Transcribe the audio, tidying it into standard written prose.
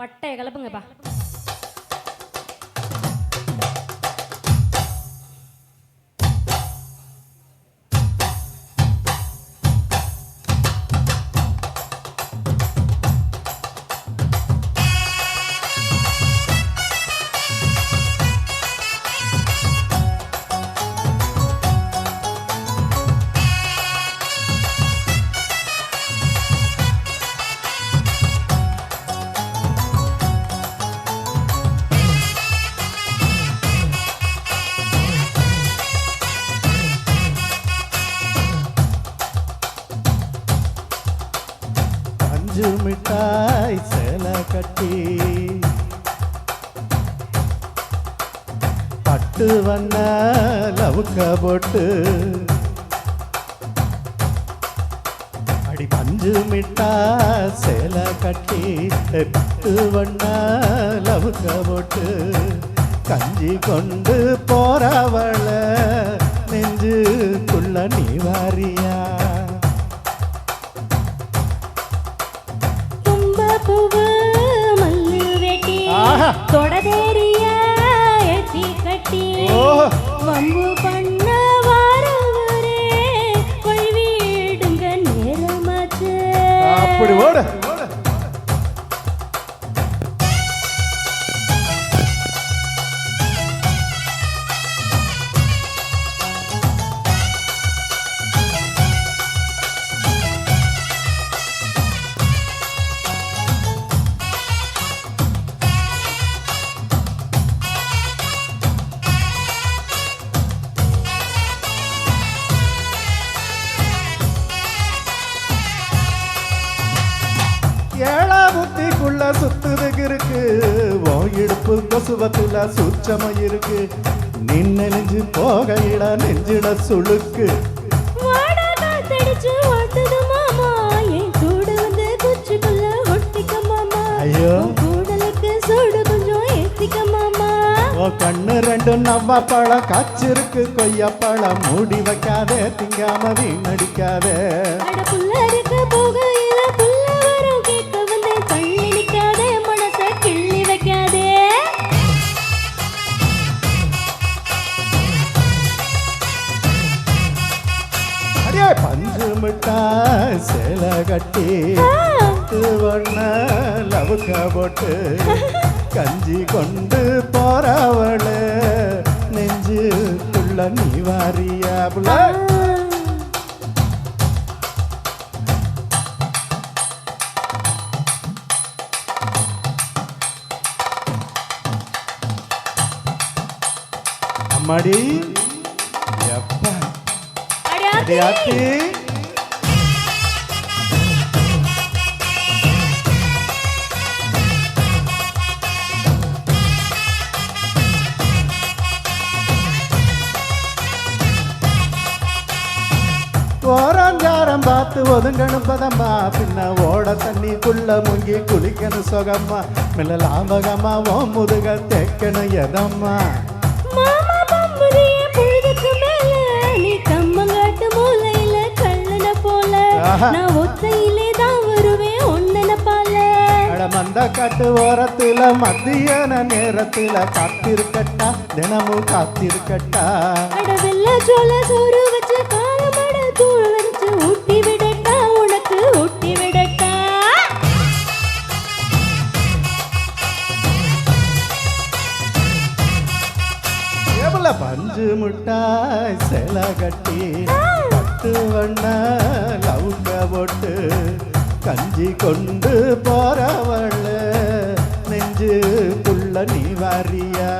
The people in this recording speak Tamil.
பட்டைய கலப்புங்கப்பா. மிட்டாய் சேலை கட்டி பட்டு வண்ண லவுக்க போட்டு அடி பஞ்சு மிட்டாய் சேலை கட்டி பட்டு வண்ண லவுக்க போட்டு கஞ்சி கொண்டு போறவள நெஞ்சுக்குள்ள நீ வாரியா தொடதேறிய எட்டி கட்டி வம்பு பண்ண வாரவரே கொள்வீடுங்க நேரமாச்சு. அப்படி ஓட ஏழா புத்திக்குள்ள சுத்துதுக்கு இருக்கு ஓ இடுப்பு கொசுவத்துல சூட்சம இருக்கு நின்னெஞ்சு போகையில நெஞ்சிட சுளுக்கு ஐயோ சூடு கொஞ்சம் ஏத்திக்க மாமா. ஓ கண்ணு ரெண்டு நவ்வா பழம் காய்ச்சிருக்கு கொய்யப்பழம் மூடி வைக்காதே திங்காம வீணடிக்காதே. பஞ்சு மிட்டாய் சேலை கட்டி வண்ண லவுக்க போட்டு கஞ்சி கொண்டு போறவள நெஞ்சுக்குள்ள நீ வாரியா புள்ள. அம்மாடி எப்பா அடியாத்தி ஓராஞ்சாரம் பார்த்து ஒதுங்கணும் பதம்மா பின்ன ஓட தண்ணிக்குள்ள முங்கி குளிக்கணும் சொகம்மா மெல்ல லாபகமா ஓ முதுக தேக்கணும் எதம்மா. மந்த காட்டு ஓரத்துல மத்தியான நேரத்துல காத்திருக்கட்டா தினமும் காத்திருக்கட்டா. சோறு வச்சு காலமட தூள் வச்சு ஊட்டி விடட்டா உனக்கு ஊட்டி விடட்டா. பஞ்சு மிட்டாய் சேலை கட்டி பட்டு வண்ண லவுக்க போட்டு கஞ்சி கொண்டு போறவள நெஞ்சுக்குள்ள நீ வாரியா.